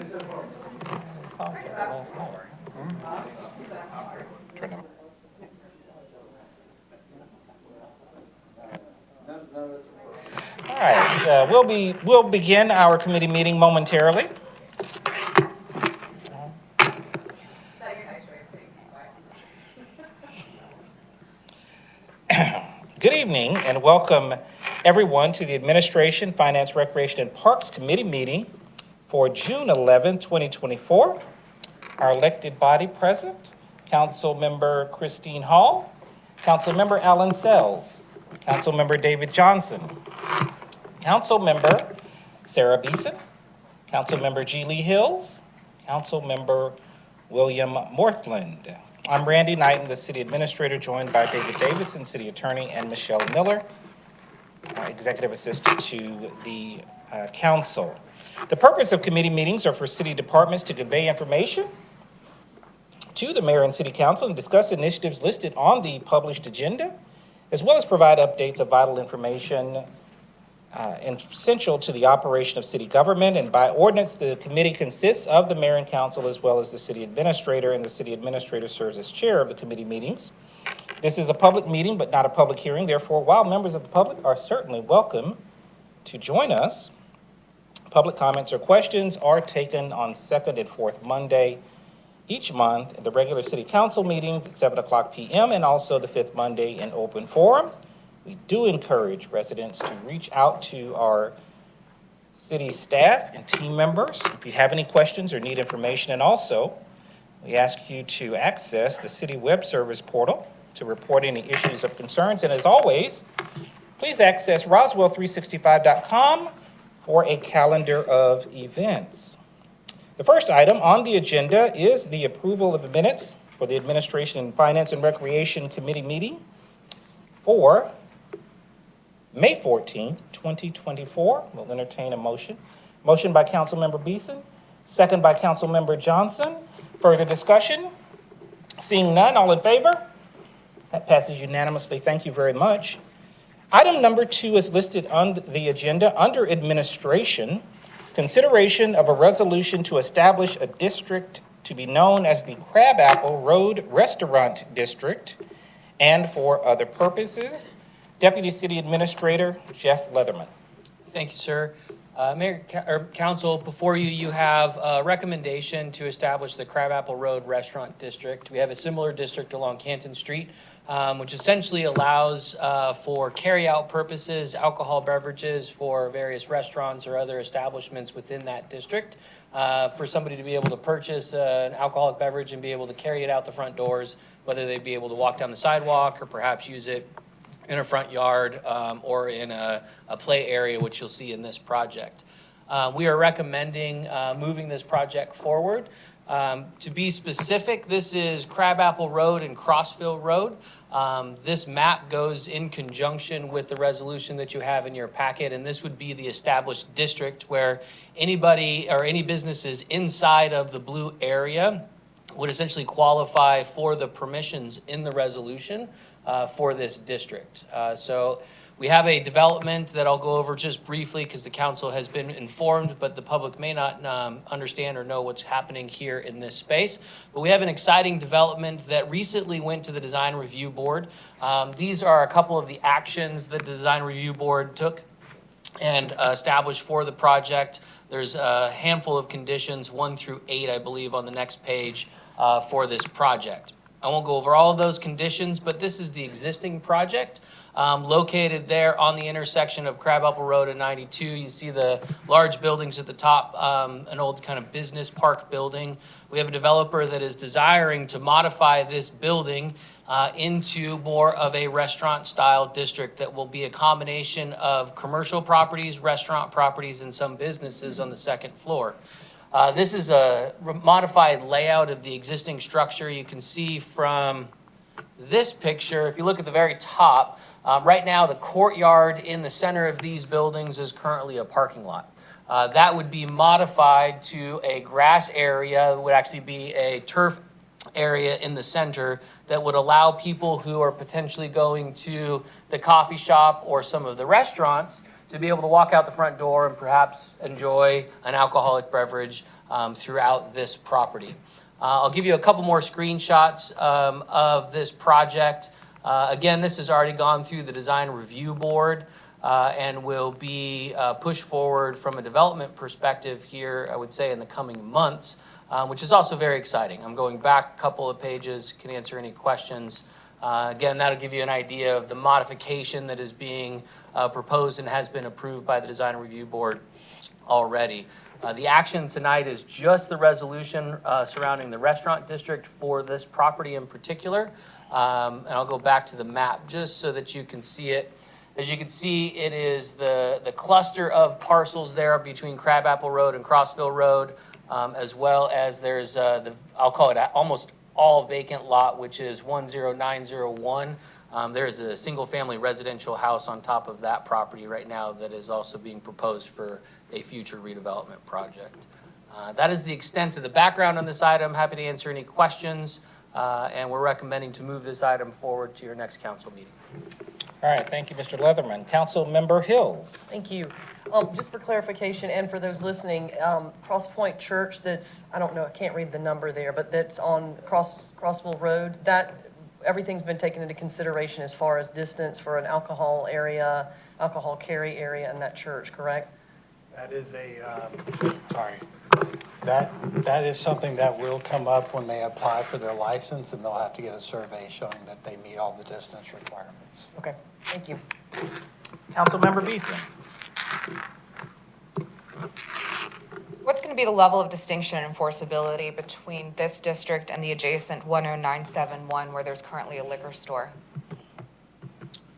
All right, we'll begin our committee meeting momentarily. Good evening and welcome everyone to the Administration, Finance, Recreation, and Parks Committee meeting for June 11, 2024. Our elected body present: Councilmember Christine Hall, Councilmember Alan Sells, Councilmember David Johnson, Councilmember Sarah Beeson, Councilmember G. Lee Hills, Councilmember William Morthland. I'm Randy Knighton, the City Administrator, joined by David Davidson, City Attorney, and Michelle Miller, Executive Assistant to the Council. The purpose of committee meetings are for city departments to convey information to the Mayor and City Council and discuss initiatives listed on the published agenda, as well as provide updates of vital information essential to the operation of city government. And by ordinance, the committee consists of the Mayor and Council as well as the City Administrator, and the City Administrator serves as chair of the committee meetings. This is a public meeting, but not a public hearing. Therefore, while members of the public are certainly welcome to join us, public comments or questions are taken on second and fourth Monday each month at the regular City Council meetings at 7:00 p.m. and also the fifth Monday in open forum. We do encourage residents to reach out to our city staff and team members if you have any questions or need information. And also, we ask you to access the city web service portal to report any issues of concerns. And as always, please access Roswell365.com for a calendar of events. The first item on the agenda is the approval of the minutes for the Administration, Finance, and Recreation Committee meeting for May 14th, 2024. We'll entertain a motion. Motion by Councilmember Beeson, second by Councilmember Johnson. Further discussion? Seeing none, all in favor? That passes unanimously. Thank you very much. Item number 2 is listed on the agenda under Administration. Consideration of a resolution to establish a district to be known as the Crabapple Road Restaurant District and for other purposes. Deputy City Administrator Jeff Leatherman. Thank you, sir. Mayor, Council, before you, you have a recommendation to establish the Crabapple Road Restaurant District. We have a similar district along Canton Street, which essentially allows for carry-out purposes, alcohol beverages for various restaurants or other establishments within that district, for somebody to be able to purchase an alcoholic beverage and be able to carry it out the front doors, whether they be able to walk down the sidewalk or perhaps use it in a front yard or in a play area, which you'll see in this project. We are recommending moving this project forward. To be specific, this is Crabapple Road and Crossville Road. This map goes in conjunction with the resolution that you have in your packet, and this would be the established district where anybody or any businesses inside of the blue area would essentially qualify for the permissions in the resolution for this district. So we have a development that I'll go over just briefly because the council has been informed, but the public may not understand or know what's happening here in this space. But we have an exciting development that recently went to the Design Review Board. These are a couple of the actions that the Design Review Board took and established for the project. There's a handful of conditions, 1 through 8, I believe, on the next page for this project. I won't go over all of those conditions, but this is the existing project located there on the intersection of Crabapple Road and 92. You see the large buildings at the top, an old kind of business park building. We have a developer that is desiring to modify this building into more of a restaurant-style district that will be a combination of commercial properties, restaurant properties, and some businesses on the second floor. This is a modified layout of the existing structure. You can see from this picture, if you look at the very top, right now the courtyard in the center of these buildings is currently a parking lot. That would be modified to a grass area. It would actually be a turf area in the center that would allow people who are potentially going to the coffee shop or some of the restaurants to be able to walk out the front door and perhaps enjoy an alcoholic beverage throughout this property. I'll give you a couple more screenshots of this project. Again, this has already gone through the design review board and will be pushed forward from a development perspective here, I would say, in the coming months, which is also very exciting. I'm going back a couple of pages, can answer any questions. Again, that'll give you an idea of the modification that is being proposed and has been approved by the design review board already. The action tonight is just the resolution surrounding the restaurant district for this property in particular. And I'll go back to the map just so that you can see it. As you can see, it is the cluster of parcels there between Crabapple Road and Crossville Road, as well as there's I'll call it almost all vacant lot, which is 10901. There's a single-family residential house on top of that property right now that is also being proposed for a future redevelopment project. That is the extent of the background on this item. Happy to answer any questions, and we're recommending to move this item forward to your next council meeting. All right, thank you, Mr. Leatherman. Council Member Hills. Thank you. Just for clarification and for those listening, Cross Point Church that's, I don't know, I can't read the number there, but that's on Crossville Road, that everything's been taken into consideration as far as distance for an alcohol area, alcohol carry area in that church, correct? That is that is something that will come up when they apply for their license, and they'll have to get a survey showing that they meet all the distance requirements. Okay, thank you. Council Member Beeson. What's going to be the level of distinction and enforceability between this district and the adjacent 10971 where there's currently a liquor store?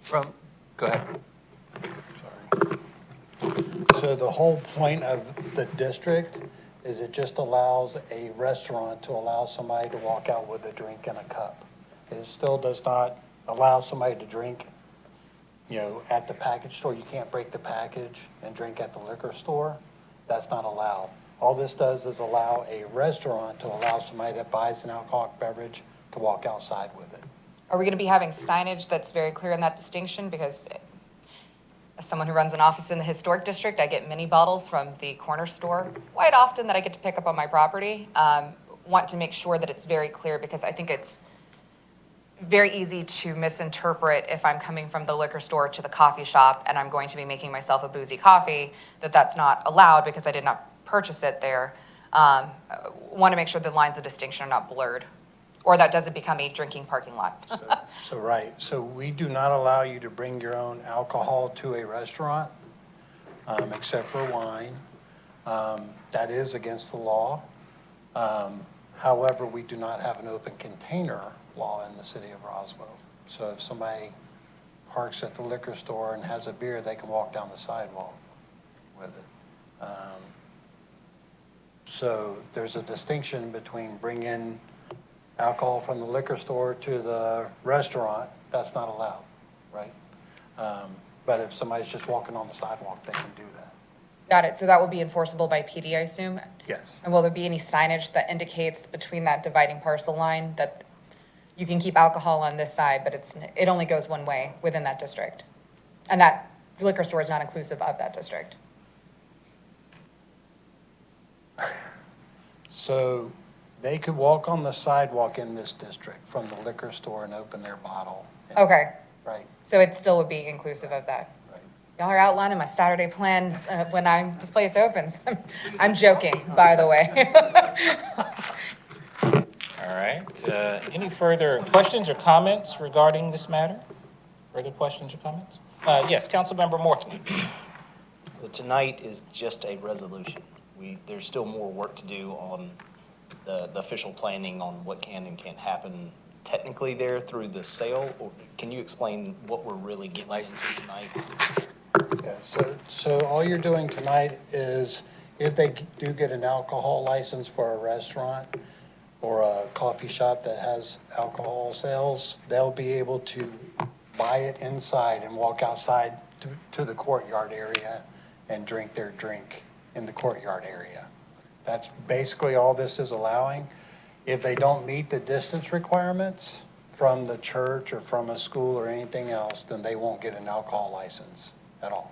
Go ahead. Sorry. So the whole point of the district is it just allows a restaurant to allow somebody to walk out with a drink in a cup. It still does not allow somebody to drink, at the package store. You can't break the package and drink at the liquor store. That's not allowed. All this does is allow a restaurant to allow somebody that buys an alcoholic beverage to walk outside with it. Are we going to be having signage that's very clear in that distinction? Because as someone who runs an office in the historic district, I get mini bottles from the corner store quite often that I get to pick up on my property. Want to make sure that it's very clear because I think it's very easy to misinterpret if I'm coming from the liquor store to the coffee shop and I'm going to be making myself a boozy coffee, that's not allowed because I did not purchase it there. Want to make sure the lines of distinction are not blurred or that doesn't become a drinking parking lot. Right. So we do not allow you to bring your own alcohol to a restaurant, except for wine. That is against the law. However, we do not have an open container law in the city of Roswell. So if somebody parks at the liquor store and has a beer, they can walk down the sidewalk with it. So there's a distinction between bringing alcohol from the liquor store to the restaurant. That's not allowed, right? But if somebody's just walking on the sidewalk, they can do that. Got it. So that will be enforceable by PD, I assume? Yes. And will there be any signage that indicates between that dividing parcel line that you can keep alcohol on this side, but it only goes one way within that district? And that liquor store is not inclusive of that district? So they could walk on the sidewalk in this district from the liquor store and open their bottle. Okay. Right, So it still would be inclusive of that? right. Y'all are outlining my Saturday plans when this place opens. I'm joking, by the way. All right. Any further questions or comments regarding this matter? Further questions or comments? Yes, Councilmember Morthman. So tonight is just a resolution. There's still more work to do on the official planning on what can and can't happen technically there through the sale. Or can you explain what we're really getting licensed to tonight? Yeah, so all you're doing tonight is if they do get an alcohol license for a restaurant or a coffee shop that has alcohol sales, they'll be able to buy it inside and walk outside to the courtyard area and drink their drink in the courtyard area. That's basically all this is allowing. If they don't meet the distance requirements from the church or from a school or anything else, then they won't get an alcohol license at all.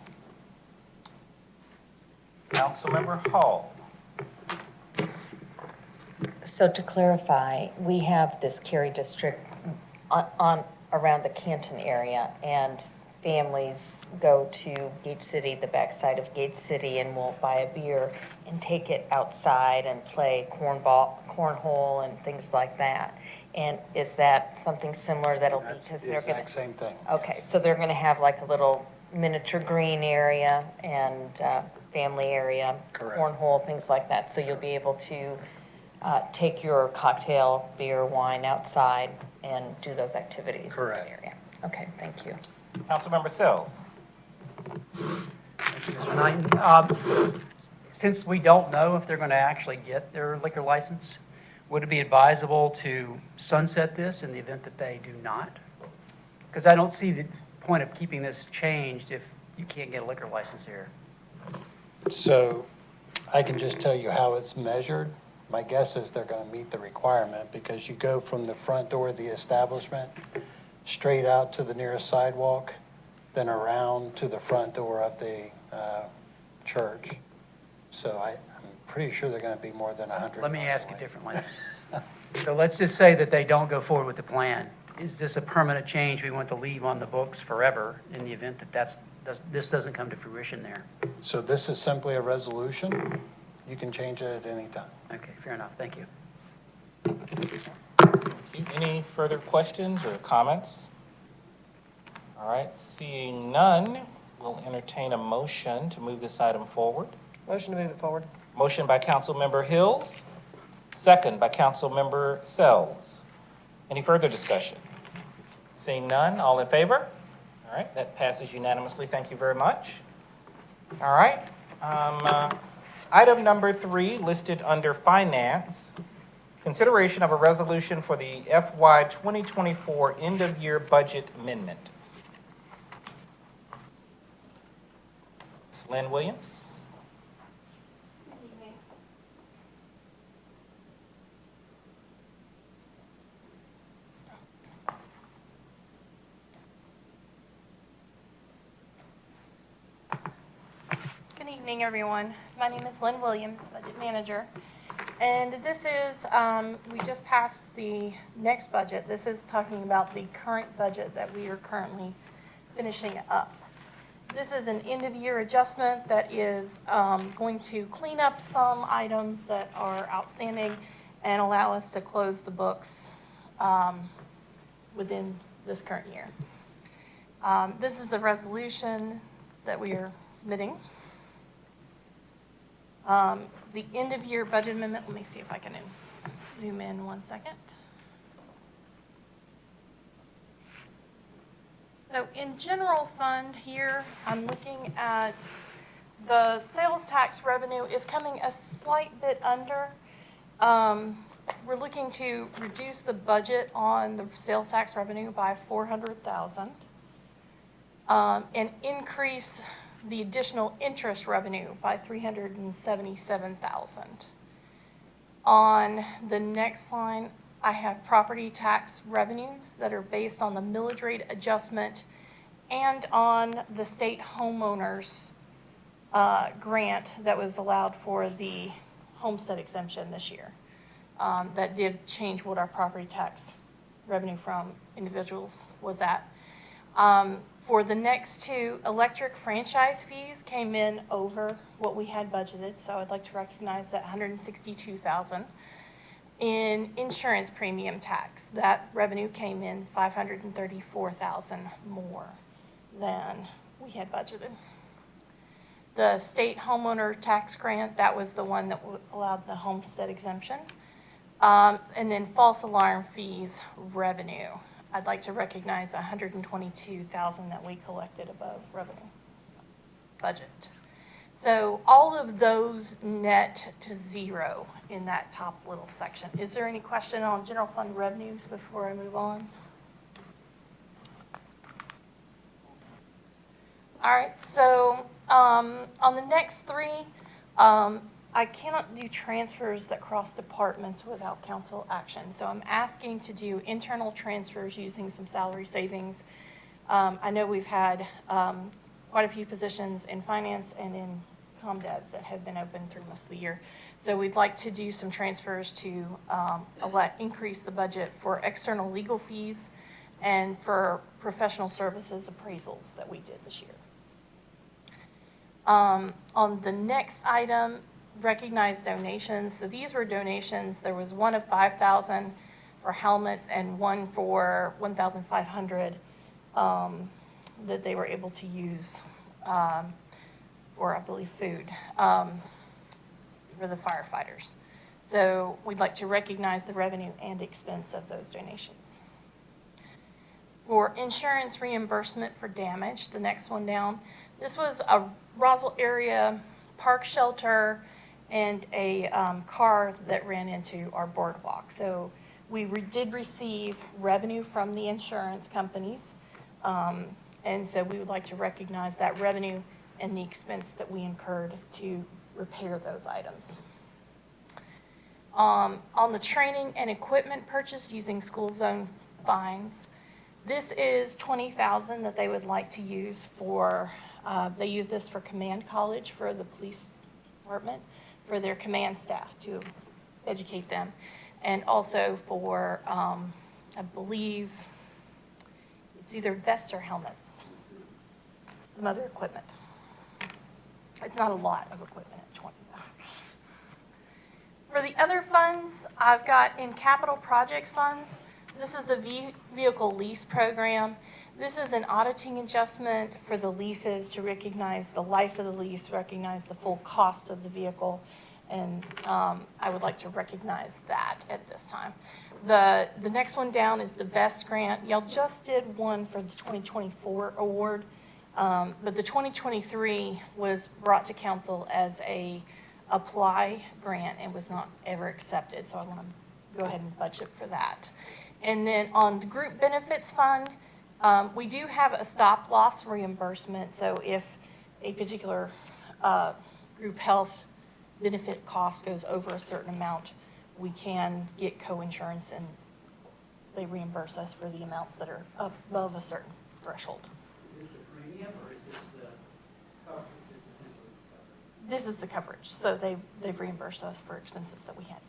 Councilmember Hall. So to clarify, we have this Cary district around the Canton area, and families go to Gate City, the backside of Gate City, and will buy a beer and take it outside and play cornhole and things like that. And is that something similar that'll be, That's because the they're gonna. exact same thing. Okay, so they're gonna have like a little miniature green area and family area, Correct. cornhole, things like that. So you'll be able to take your cocktail, beer, wine outside and do those activities in Correct. that area. Okay, thank you. Councilmember Sells. Thank you, Mr. Knighton. Since we don't know if they're going to actually get their liquor license, would it be advisable to sunset this in the event that they do not? Because I don't see the point of keeping this changed if you can't get a liquor license here. So I can just tell you how it's measured. My guess is they're going to meet the requirement because you go from the front door of the establishment straight out to the nearest sidewalk, then around to the front door of the church. So I'm pretty sure they're going to be more than 100. Let me yards ask it away. differently. So let's just say that they don't go forward with the plan. Is this a permanent change we want to leave on the books forever in the event that this doesn't come to fruition there? So this is simply a resolution. You can change it at any time. Okay, fair enough. Thank you. Any further questions or comments? All right, seeing none, we'll entertain a motion to move this item forward. Motion to move it forward. Motion by Councilmember Hills, second by Councilmember Sells. Any further discussion? Seeing none, all in favor? All right, that passes unanimously. Thank you very much. All right. Item number 3, listed under Finance, consideration of a resolution for the FY 2024 end-of-year budget amendment. Ms. Lynn Williams? Good evening, everyone. My name is Lynn Williams, Budget Manager. And this is, we just passed the next budget. This is talking about the current budget that we are currently finishing up. This is an end-of-year adjustment that is going to clean up some items that are outstanding and allow us to close the books within this current year. This is the resolution that we are submitting. The end-of-year budget amendment, let me see if I can zoom in 1 second. So in general fund here, I'm looking at the sales tax revenue is coming a slight bit under. We're looking to reduce the budget on the sales tax revenue by $400,000 and increase the additional interest revenue by $377,000. On the next line, I have property tax revenues that are based on the millage rate adjustment and on the state homeowners grant that was allowed for the homestead exemption this year. That did change what our property tax revenue from individuals was at. For the next two, electric franchise fees came in over what we had budgeted, so I'd like to recognize that $162,000. In insurance premium tax, that revenue came in $534,000 more than we had budgeted. The state homeowner tax grant, that was the one that allowed the homestead exemption. And then false alarm fees revenue. I'd like to recognize $122,000 that we collected above revenue budget. So all of those net to zero in that top little section. Is there any question on general fund revenues before I move on? All right, so on the next three, I cannot do transfers that cross departments without council action. So I'm asking to do internal transfers using some salary savings. I know we've had quite a few positions in finance and in ComDevs that have been open through most of the year. So we'd like to do some transfers to increase the budget for external legal fees and for professional services appraisals that we did this year. On the next item, recognize donations. So these were donations. There was one of 5,000 for helmets and one for 1,500 that they were able to use for, I believe, food for the firefighters. So we'd like to recognize the revenue and expense of those donations. For insurance reimbursement for damage, the next one down, this was a Roswell area park shelter and a car that ran into our boardwalk. So we did receive revenue from the insurance companies. And so we would like to recognize that revenue and the expense that we incurred to repair those items. On the training and equipment purchase using school zone fines, this is $20,000 that they would like to use for, they use this for command college for the police department, for their command staff to educate them, and also for, I believe, it's either vests or helmets, some other equipment. It's not a lot of equipment at 20 though. For the other funds, I've got in capital projects funds, this is the vehicle lease program. This is an auditing adjustment for the leases to recognize the life of the lease, recognize the full cost of the vehicle, and I would like to recognize that at this time. The next one down is the VEST grant. Y'all just did one for the 2024 award, but the 2023 was brought to council as a apply grant and was not ever accepted, so I want to go ahead and budget for that. And then on the group benefits fund, we do have a stop loss reimbursement. So if a particular group health benefit cost goes over a certain amount, we can get co-insurance and they reimburse us for the amounts that are above a certain threshold. Is this the premium or is this the coverage? Is this essentially the coverage? This is the coverage. So they've reimbursed us for expenses that we had.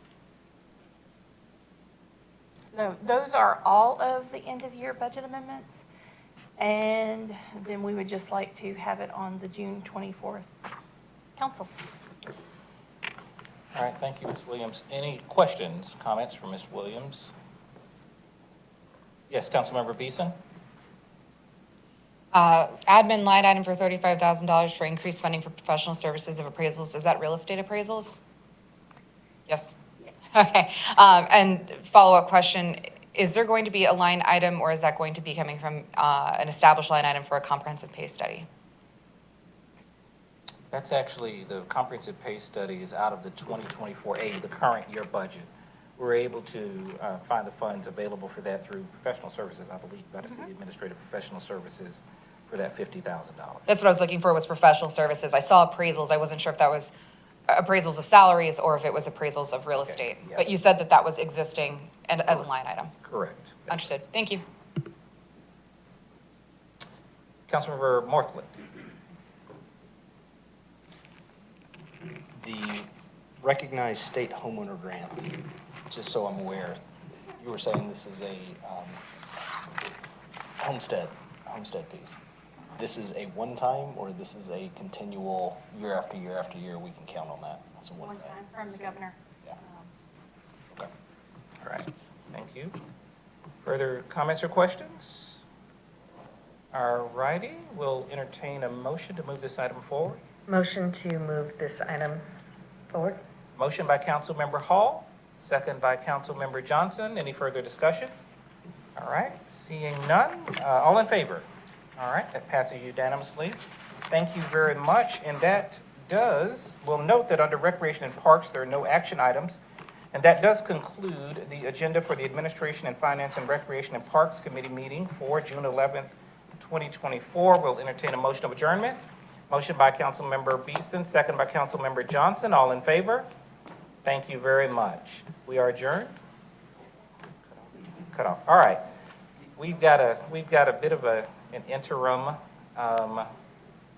So those are all of the end of year budget amendments. And then we would just like to have it on the June 24th council. All right, thank you, Ms. Williams. Any questions, comments from Ms. Williams? Yes, Councilmember Beeson? Admin line item for $35,000 for increased funding for professional services of appraisals. Is that real estate appraisals? Yes? Yes. Okay. And follow-up question, is there going to be a line item or is that going to be coming from an established line item for a comprehensive pay study? That's actually, the comprehensive pay study is out of the 2024A, the current year budget. We're able to find the funds available for that through professional services, I believe, by the city administrative professional services for that $50,000. That's what I was looking for, was professional services. I saw appraisals. I wasn't sure if that was appraisals of salaries or if it was appraisals of real estate. yeah. But you said that that was existing and as a line item. Correct. Understood. Thank you. Councilmember Morthland. The recognized state homeowner grant, just so I'm aware, you were saying this is a homestead piece. This is a one-time, or this is a continual, year after year after year, we can count on that? That's a One one-time. time from the governor. Yeah. Okay. All right, thank you. Further comments or questions? All righty, we'll entertain a motion to move this item forward. Motion to move this item forward. Motion by Councilmember Hall, second by Councilmember Johnson. Any further discussion? All right, seeing none, all in favor? All right, that passes unanimously. Thank you very much, and that does, we'll note that under Recreation and Parks, there are no action items, and that does conclude the agenda for the Administration and Finance and Recreation and Parks Committee meeting for June 11th, 2024. We'll entertain a motion of adjournment. Motion by Councilmember Beeson, second by Councilmember Johnson. All in favor? Thank you very much. We are adjourned. Cut off. All right. We've got a bit of an interim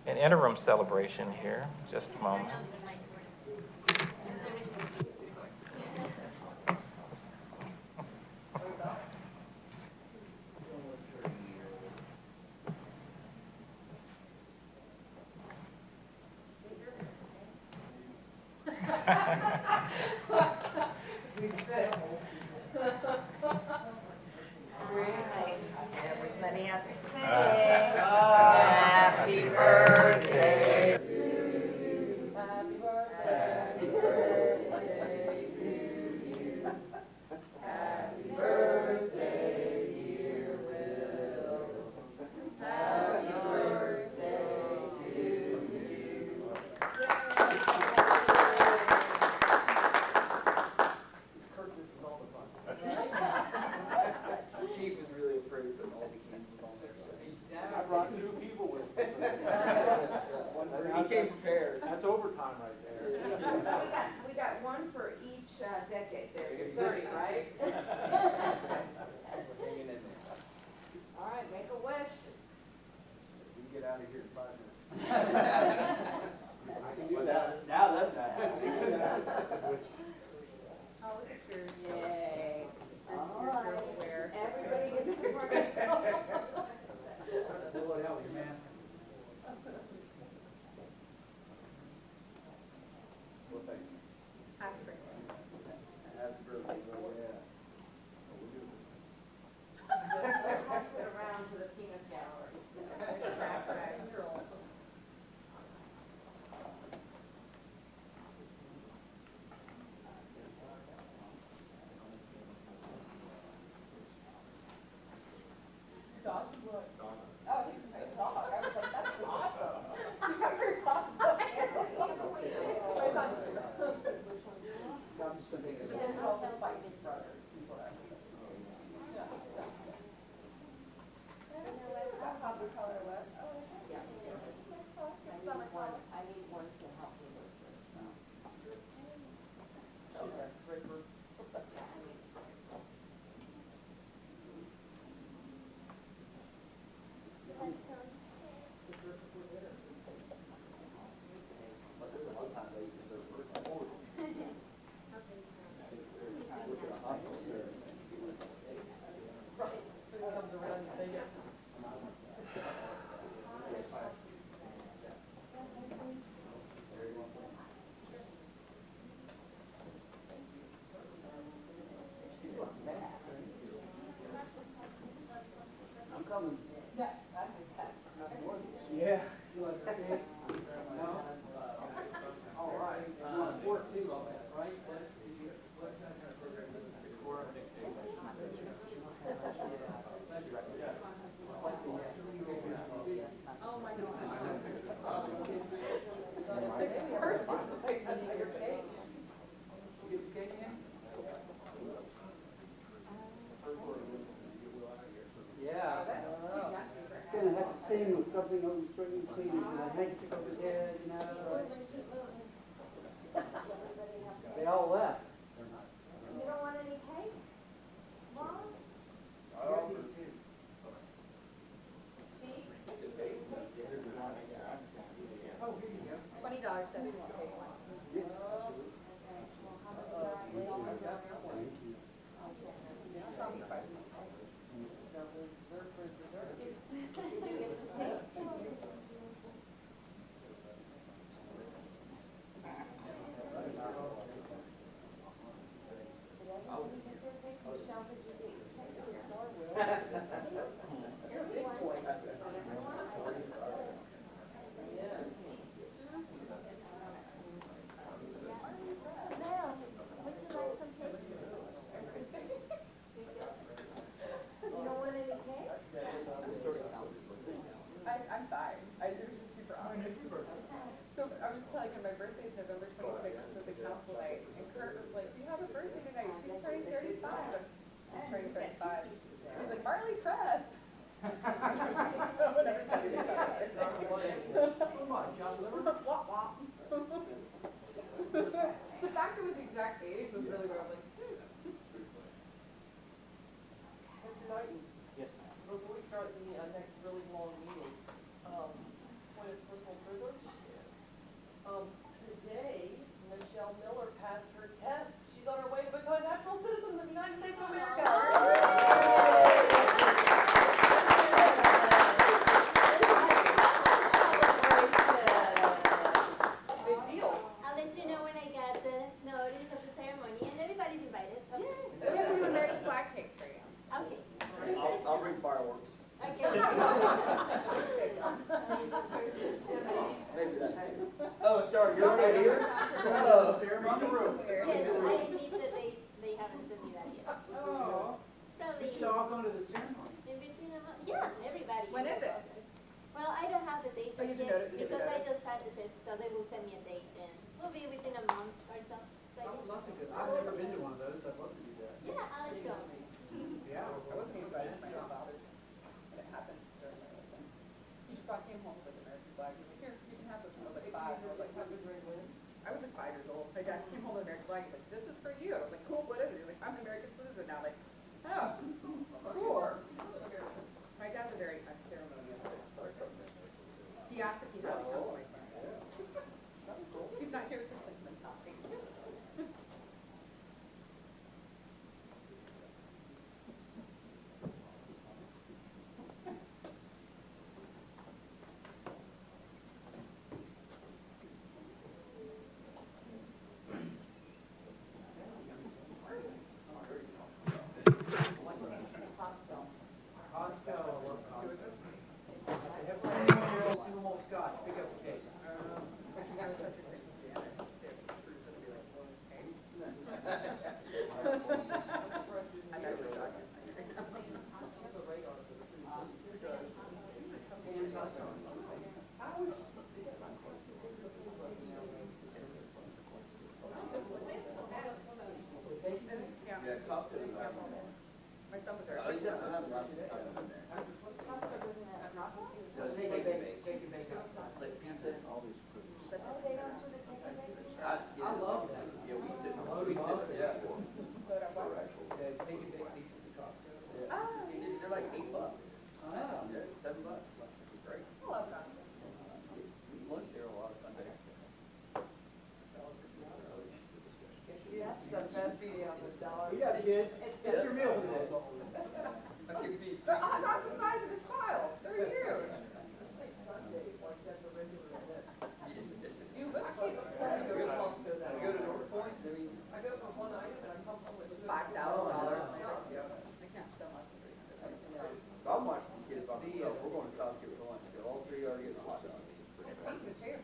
an interim celebration here. Just a moment. Everybody has to sing. Happy birthday. Chief is really afraid of putting all the candles on there. I brought 2 people with me. He came prepared. That's overtime right there. We got one for each decade there. You're 30, right? We're hanging in there. All right, make a wish. We can get out of here in 5 minutes. I can do that. Now that's not happening. Oh, look at your, yay. All right, everybody gets a party. Slow down with your mask. Well, thank you. Happy birthday. Happy birthday, bro. Yeah. Pass it around to the peanut gallery. You're awesome. Dog? Oh, he's a big dog. I was like, that's awesome. You got your dog. But then we also fight his brother. Copper color what? Yeah. Summer color. I need one to help me with this. Oh, that's scraper. Right, food comes around, you take it. I'm coming. Yeah, I think that's. Yeah. You want to stay? No? All right. You want 14 on that, right? Oh, my God. First, like, your cake. You get some cake in? Yeah. It's gonna have to sing with something over string sweet, and a handkerchief over his head, you know. They all left. You don't want any cake? Mom? Steve? Oh, here you go. $20, that's one cake. It's not really dessert for his dessert. You're a big boy. Yes. Mel, would you like some cake? You don't want any cake? I'm fine. It was just super awkward. So I was just telling him my birthday is November 26th, which was a council night, and Kurt was like, "You have a birthday tonight. She's turning 35." She's turning 35. He's like, "Marley Tress." No one ever said anything about it. Come on, John Liver. Wop, wop. The fact it was the exact age was really weird. I was like, Mr. Knighton, Yes, ma'am. before we start the next really long meeting, point of personal I've never been to one of those, I'd love to do that. Yeah, I'll let you go. Yeah. I wasn't even invited, my mom bothered, and it happened during my little thing. He just brought, came home with like American flag, he was like, here, you can have this, and I was like 5, and I was like, how good I was like 5 years old, my dad just came home with an American flag, he's like, this is for you, I was like, cool, what is it? He's like, I'm an American citizen now, I'm like, oh, cool. My dad's a very unceremonious person. He asked if he had to come to my ceremony. He's not here for sentimental, thank you. Costco, I love Costco. Everybody here, single malt scotch, pick up the case. But you gotta touch your face with Janet. It's gonna be like, hey. I'm actually talking. Yeah, Costco. My son was there. They can make up. Like pizza, all these. I love that. Yeah, we sit, yeah. They can make pizzas at Costco. They're like $8. Yeah, $7. Great. I love Costco. We lunch there a lot Sunday. That's the best meal on this dollar. We got kids. It's your meal today. They're not the size of his child. They're huge. Sundays, like that's a regular event. You look, I can't afford to go to Costco that Go to North Point, I mean. I go for one item and I come home with $5,000. I can't spend less than $300. I'm watching the kids by myself. We're going to Costco for lunch. All three are getting hot dogs. And pizza too.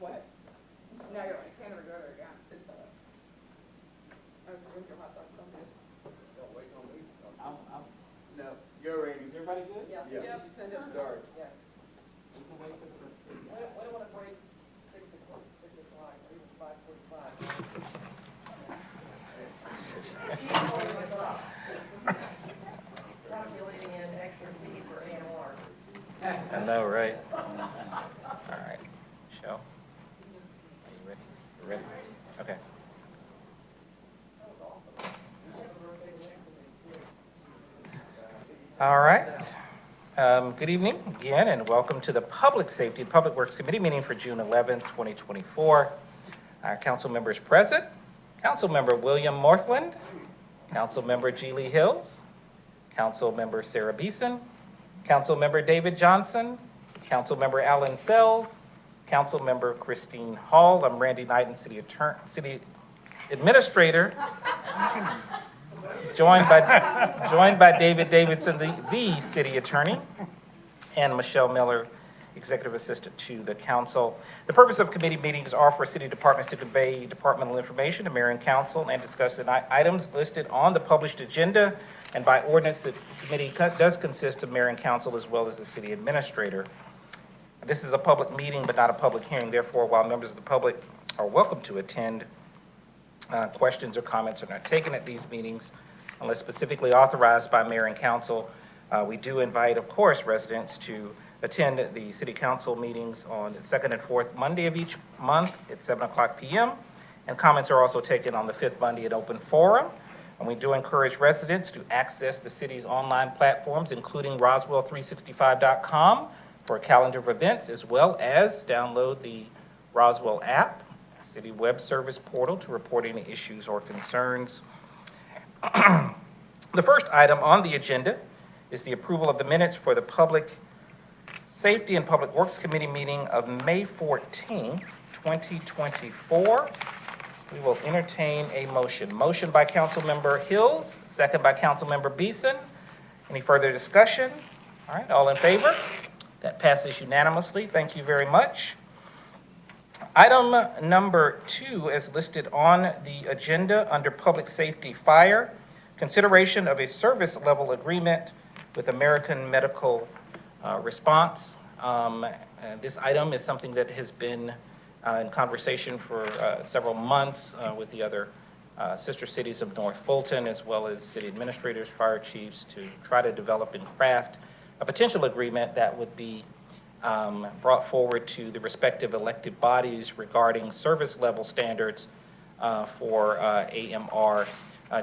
What? Now you're like, can't ever go there again. I was drinking your hot dog Sundays. No, go Randy. Is everybody good? Yeah. Yeah. She sent it. Start. Yes. We can wait for the first. We don't want to break 6 o'clock, or even 5:45. She's holding us up. Calculating in extra fees for AMR. I know, right? All right, Michelle? Are you ready? You ready? Okay. That was awesome. You have a birthday next week, too. All right. Good evening again, and welcome to the Public Safety and Public Works Committee meeting for June 11th, 2024. Our council members present: Council Member William Morthland, Council Member G. Lee Hills, Council Member Sarah Beeson, Council Member David Johnson, Council Member Alan Sells, Council Member Christine Hall. I'm Randy Knighton, City Administrator, joined by David Davidson, the City Attorney, and Michelle Miller, Executive Assistant to the Council. The purpose of committee meetings are for city departments to convey departmental information to mayor and council and discuss the items listed on the published agenda. And by ordinance, the committee does consist of mayor and council as well as the city administrator. This is a public meeting, but not a public hearing. Therefore, while members of the public are welcome to attend, questions or comments are not taken at these meetings unless specifically authorized by mayor and council. We do invite, of course, residents to attend the city council meetings on the second and fourth Monday of each month at 7:00 p.m. And comments are also taken on the fifth Monday at open forum. And we do encourage residents to access the city's online platforms, including Roswell365.com for a calendar of events, as well as download the Roswell app, city web service portal, to report any issues or concerns. The first item on the agenda is the approval of the minutes for the Public Safety and Public Works Committee meeting of May 14, 2024. We will entertain a motion. Motion by Councilmember Hills, second by Councilmember Beeson. Any further discussion? All right, all in favor? That passes unanimously. Thank you very much. Item number 2 is listed on the agenda under Public Safety Fire, consideration of a service level agreement with American Medical Response. This item is something that has been in conversation for several months with the other sister cities of North Fulton, as well as city administrators, fire chiefs, to try to develop and craft a potential agreement that would be brought forward to the respective elected bodies regarding service level standards for AMR.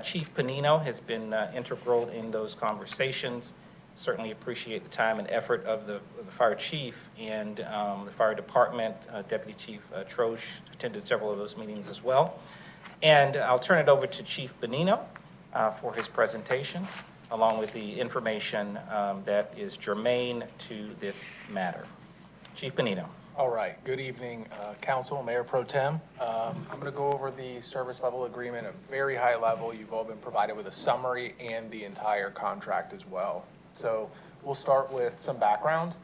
Chief Panino has been integral in those conversations. Certainly appreciate the time and effort of the fire chief and the fire department. Deputy Chief Troche attended several of those meetings as well. And I'll turn it over to Chief Panino for his presentation, along with the information that is germane to this matter. Chief Panino. All right, good evening, Council, Mayor Pro Tem. I'm going to go over the service level agreement at a very high level. You've all been provided with a summary and the entire contract as well. So we'll start with some background.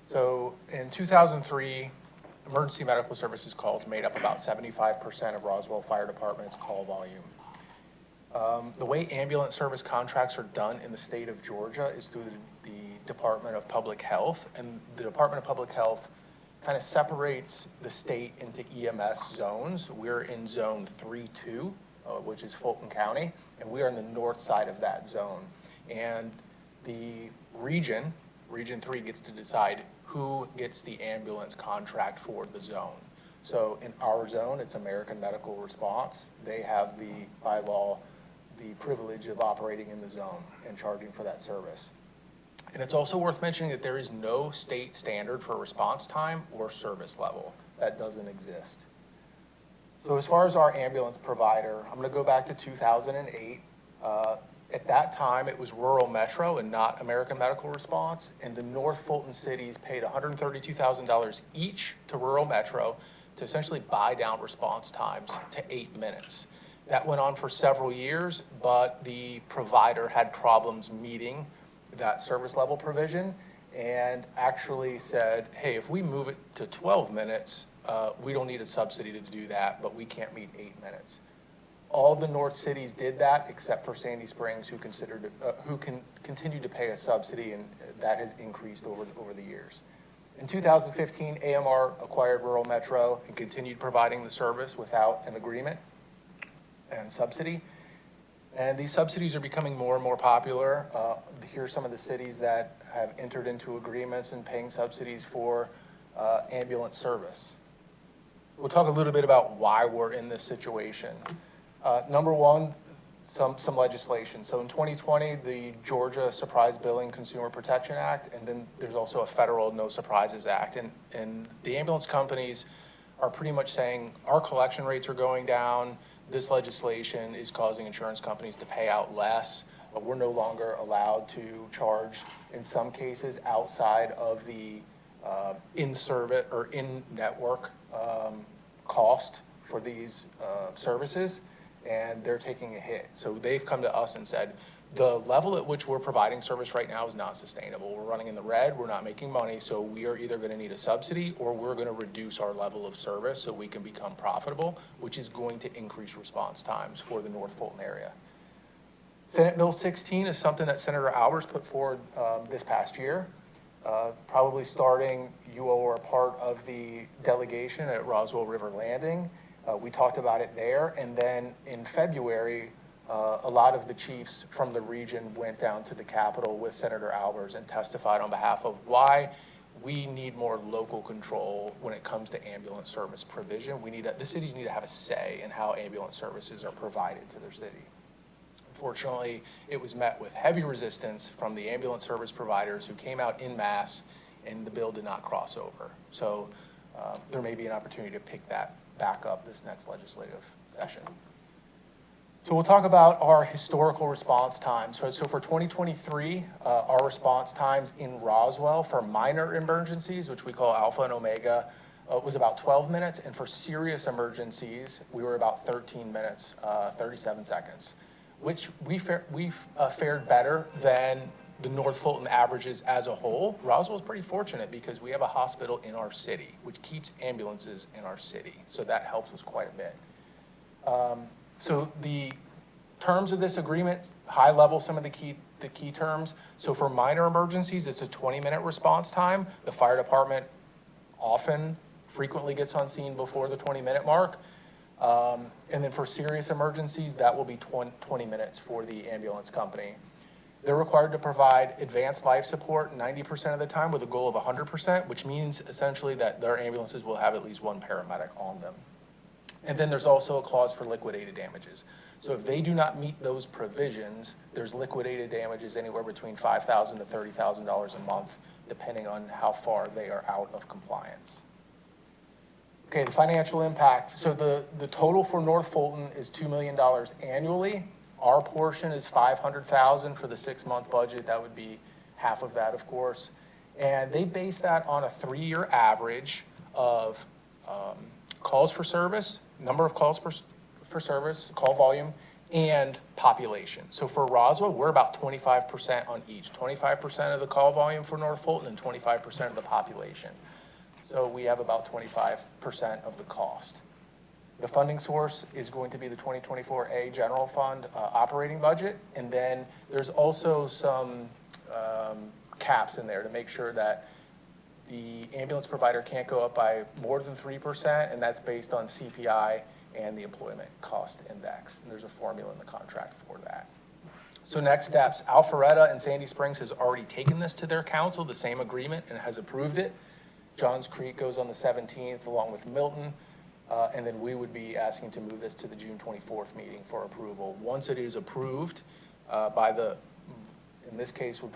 So in 2003, emergency medical services calls made up about 75% of Roswell Fire Department's call volume. The way ambulance service contracts are done in the state of Georgia is through the Department of Public Health, and the Department of Public Health kind of separates the state into EMS zones. We're in zone 3-2, which is Fulton County, and we are in the north side of that zone. And the region 3 gets to decide who gets the ambulance contract for the zone. So in our zone, it's American Medical Response. They have by law, the privilege of operating in the zone and charging for that service. And it's also worth mentioning that there is no state standard for response time or service level. That doesn't exist. So as far as our ambulance provider, I'm going to go back to 2008. At that time, it was Rural Metro and not American Medical Response, and the North Fulton cities paid $132,000 each to Rural Metro to essentially buy down response times to 8 minutes. That went on for several years, but the provider had problems meeting that service level provision and actually said, hey, if we move it to 12 minutes, we don't need a subsidy to do that, but we can't meet 8 minutes. All the North cities did that except for Sandy Springs, who continued to pay a subsidy, and that has increased over the years. In 2015, AMR acquired Rural Metro and continued providing the service without an agreement and subsidy. And these subsidies are becoming more and more popular. Here are some of the cities that have entered into agreements and paying subsidies for ambulance service. We'll talk a little bit about why we're in this situation. Number one, some legislation. So in 2020, the Georgia Surprise Billing Consumer Protection Act, and then there's also a federal No Surprises Act. And the ambulance companies are pretty much saying our collection rates are going down. This legislation is causing insurance companies to pay out less, but we're no longer allowed to charge, in some cases, outside of the in-service or in-network cost for these services, and they're taking a hit. So they've come to us and said, the level at which we're providing service right now is not sustainable. We're running in the red, we're not making money, so we are either gonna need a subsidy or we're gonna reduce our level of service so we can become profitable, which is going to increase response times for the North Fulton area. Senate Bill 16 is something that Senator Albers put forward this past year. Probably starting, you all were a part of the delegation at Roswell River Landing. We talked about it there, and then in February, a lot of the chiefs from the region went down to the Capitol with Senator Albers and testified on behalf of why we need more local control when it comes to ambulance service provision. The cities need to have a say in how ambulance services are provided to their city. Unfortunately, it was met with heavy resistance from the ambulance service providers who came out en masse, and the bill did not cross over. So there may be an opportunity to pick that back up this next legislative session. So we'll talk about our historical response times. So for 2023, our response times in Roswell for minor emergencies, which we call Alpha and Omega, was about 12 minutes. And for serious emergencies, we were about 13 minutes, 37 seconds, which we fared better than the North Fulton averages as a whole, Roswell's pretty fortunate because we have a hospital in our city, which keeps ambulances in our city. So that helps us quite a bit. So the terms of this agreement, high level, some of the key terms. So for minor emergencies, it's a 20-minute response time. The fire department frequently gets on scene before the 20-minute mark. And then for serious emergencies, that will be 20 minutes for the ambulance company. They're required to provide advanced life support 90% of the time with a goal of 100%, which means essentially that their ambulances will have at least one paramedic on them. And then there's also a clause for liquidated damages. So if they do not meet those provisions, there's liquidated damages anywhere between $5,000 to $30,000 a month, depending on how far they are out of compliance. Okay, the financial impact. So the total for North Fulton is $2 million annually. Our portion is $500,000 for the 6-month budget. That would be half of that, of course. And they base that on a 3-year average of calls for service, number of calls for service, call volume, and population. So for Roswell, we're about 25% on each. 25% of the call volume for North Fulton and 25% of the population. So we have about 25% of the cost. The funding source is going to be the 2024A General Fund operating budget. And then there's also some caps in there to make sure that the ambulance provider can't go up by more than 3%, and that's based on CPI and the employment cost index. And there's a formula in the contract for that. So next steps, Alpharetta and Sandy Springs has already taken this to their council, the same agreement, and has approved it. Johns Creek goes on the 17th along with Milton. And then we would be asking to move this to the June 24th meeting for approval. Once it is approved in this case we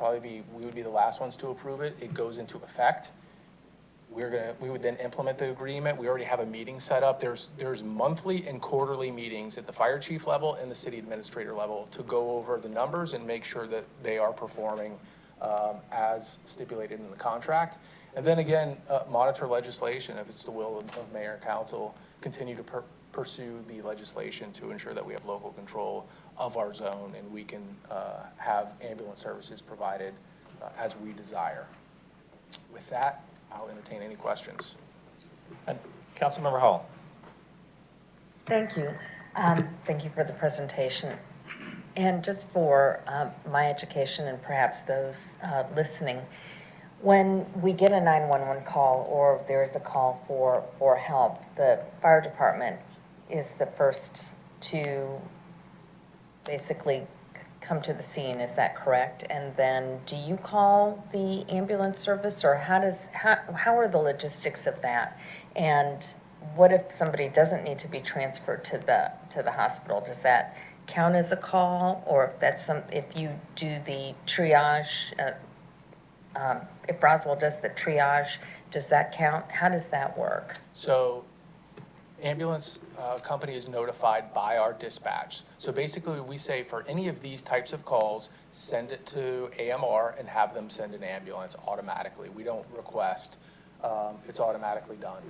would be the last ones to approve it. It goes into effect. We would then implement the agreement. We already have a meeting set up. There's monthly and quarterly meetings at the fire chief level and the city administrator level to go over the numbers and make sure that they are performing as stipulated in the contract. And then again, monitor legislation if it's the will of mayor and council. Continue to pursue the legislation to ensure that we have local control of our zone and we can have ambulance services provided as we desire. With that, I'll entertain any questions. Councilmember Hall. Thank you. Thank you for the presentation. And just for my education and perhaps those listening, when we get a 911 call or there's a call for help, the fire department is the first to basically come to the scene, is that correct? And then do you call the ambulance service, or how are the logistics of that? And what if somebody doesn't need to be transferred to the hospital? Does that count as a call, or if you do the triage? If Roswell does the triage, does that count? How does that work? So ambulance company is notified by our dispatch. So basically we say for any of these types of calls, send it to AMR and have them send an ambulance automatically. We don't request, it's automatically done.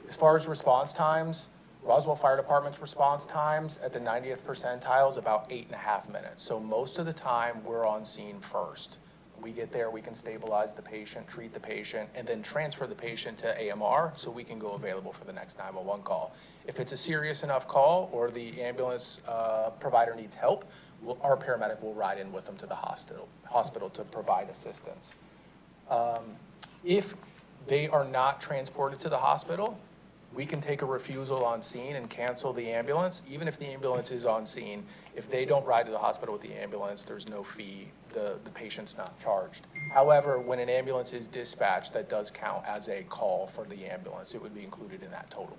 As far as response times, Roswell Fire Department's response times at the 90th percentile is about 8.5 minutes. So most of the time we're on scene first. We get there, we can stabilize the patient, treat the patient, and then transfer the patient to AMR so we can go available for the next 911 call. If it's a serious enough call or the ambulance provider needs help, our paramedic will ride in with them to the hospital to provide assistance. If they are not transported to the hospital, we can take a refusal on scene and cancel the ambulance. Even if the ambulance is on scene, if they don't ride to the hospital with the ambulance, there's no fee. The patient's not charged. However, when an ambulance is dispatched, that does count as a call for the ambulance. It would be included in that total.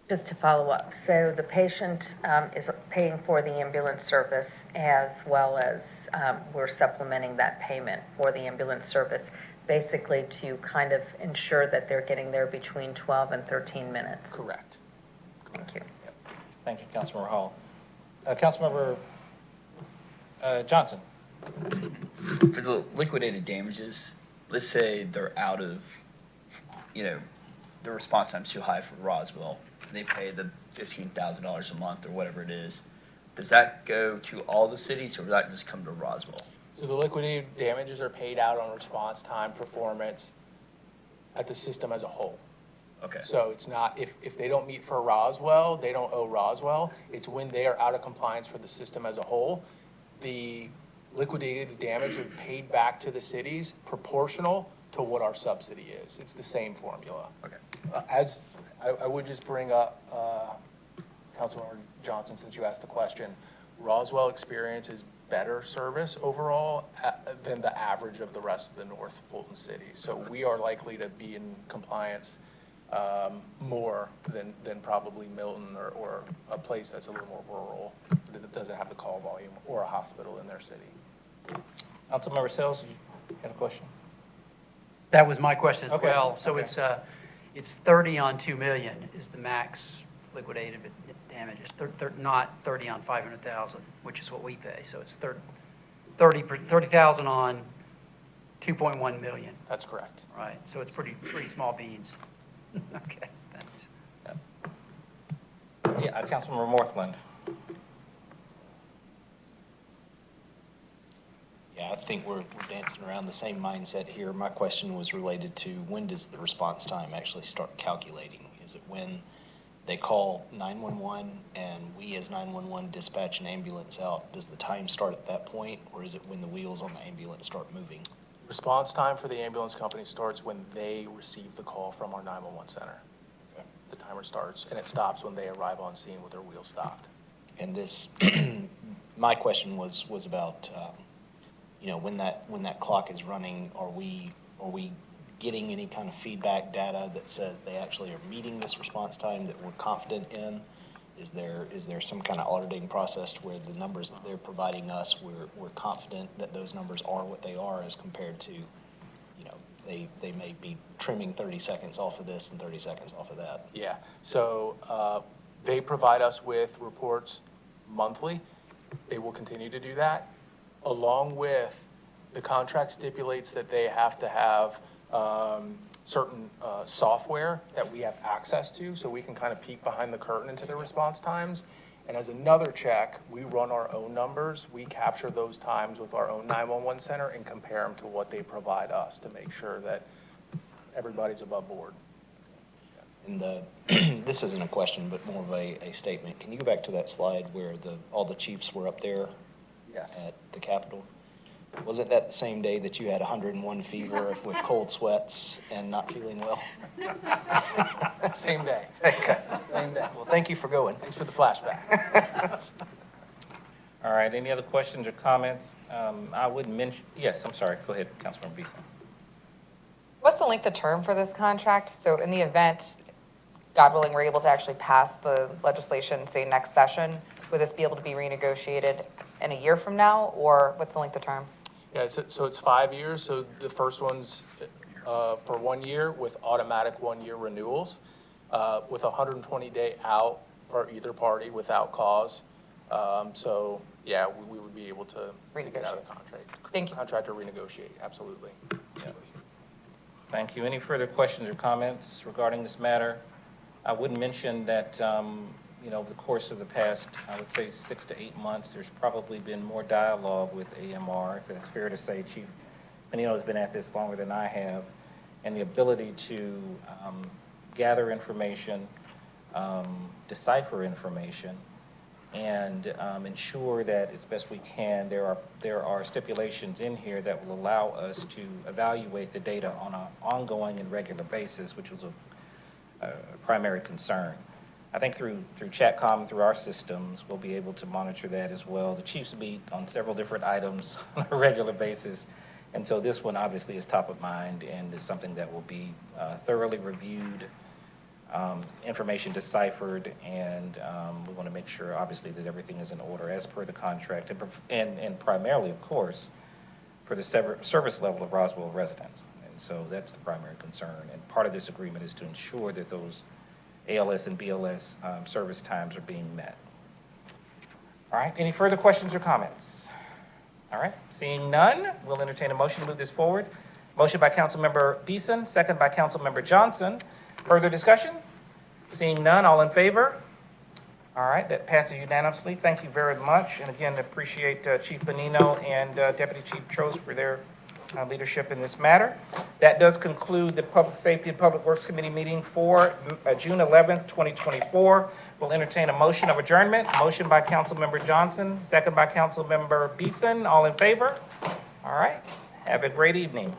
Just to follow up, so the patient is paying for the ambulance service as well as we're supplementing that payment for the ambulance service, basically to kind of ensure that they're getting there between 12 and 13 minutes. Correct. Thank you. Yep. Thank you, Councilmember Hall. Councilmember Johnson. For the liquidated damages, let's say they're out of, the response time's too high for Roswell. They pay the $15,000 a month or whatever it is. does that go to all the cities or does that just come to Roswell? So the liquidated damages are paid out on response time performance at the system as a whole. Okay. So it's not, if they don't meet for Roswell, they don't owe Roswell. It's when they are out of compliance for the system as a whole. The liquidated damage are paid back to the cities proportional to what our subsidy is. It's the same formula. Okay. As, I would just bring up, Councilmember Johnson, since you asked the question, Roswell experiences better service overall than the average of the rest of the North Fulton City. So we are likely to be in compliance more than probably Milton or a place that's a little more rural that doesn't have the call volume or a hospital in their city. Councilmember Sells, you have a question? That was my question as Okay, well. So okay. it's 30 on 2 million is the max liquidated damages, not 30 on 500,000, which is what we pay. So it's 30,000 on 2.1 million, That's correct. right? So it's pretty small beans. Okay, thanks. Yeah, Councilmember Morthland. Yeah, I think we're dancing around the same mindset here. My question was related to when does the response time actually start calculating? Is it when they call 911 and we as 911 dispatch an ambulance out? Does the time start at that point, or is it when the wheels on the ambulance start moving? Response time for the ambulance company starts when they receive the call from our 911 center. Okay. The timer starts, and it stops when they arrive on scene with their wheels stopped. And this, my question was about, when that clock is running, are we getting any kind of feedback data that says they actually are meeting this response time that we're confident in? Is there some kind of auditing process to where the numbers that they're providing us, we're confident that those numbers are what they are as compared to, they may be trimming 30 seconds off of this and 30 seconds off of that? Yeah, so they provide us with reports monthly. They will continue to do that, along with the contract stipulates that they have to have certain software that we have access to, so we can kind of peek behind the curtain into the response times. And as another check, we run our own numbers. We capture those times with our own 911 center and compare them to what they provide us to make sure that everybody's above board. And this isn't a question, but more of a statement. Can you go back to that slide where all the chiefs were up there? Yes. At the Capitol? Wasn't that the same day that you had 101 fever with cold sweats and not feeling well? Same day. Okay. Same day. Well, thank you for going. Thanks for the flashback. All right, any other questions or comments? I would mention, yes, I'm sorry, go ahead, Councilmember Beeson. What's the length of term for this contract? So in the event, God willing, we're able to actually pass the legislation, say next session, would this be able to be renegotiated in a year from now, or what's the length of term? Yeah, so it's 5 years. So the first one's for 1 year with automatic 1-year renewals, with 120-day out for either party without cause. So yeah, we would be able to get out of the contract. Thank you. Contract or renegotiate, absolutely. Yeah. Thank you. Any further questions or comments regarding this matter? I would mention that, over the course of the past, I would say 6 to 8 months, there's probably been more dialogue with AMR, if it's fair to say. Chief Menino has been at this longer than I have, and the ability to gather information, decipher information, and ensure that as best we can, there are stipulations in here that will allow us to evaluate the data on an ongoing and regular basis, which was a primary concern. I think through Chatcom, through our systems, we'll be able to monitor that as well. The chiefs meet on several different items on a regular basis, and so this one obviously is top of mind and is something that will be thoroughly reviewed, information deciphered, and we want to make sure, obviously, that everything is in order as per the contract, and primarily, of course, for the service level of Roswell residents. And so that's the primary concern. And part of this agreement is to ensure that those ALS and BLS service times are being met. All right, any further questions or comments? All right, seeing none, we'll entertain a motion to move this forward. Motion by Councilmember Beeson, second by Councilmember Johnson. Further discussion? Seeing none, all in favor? All right, that passes unanimously. Thank you very much. And again, appreciate Chief Bonino and Deputy Chief Trost for their leadership in this matter. That does conclude the Public Safety and Public Works Committee meeting for June 11th, 2024. We'll entertain a motion of adjournment. Motion by Councilmember Johnson, second by Councilmember Beeson. All in favor? All right. Have a great evening.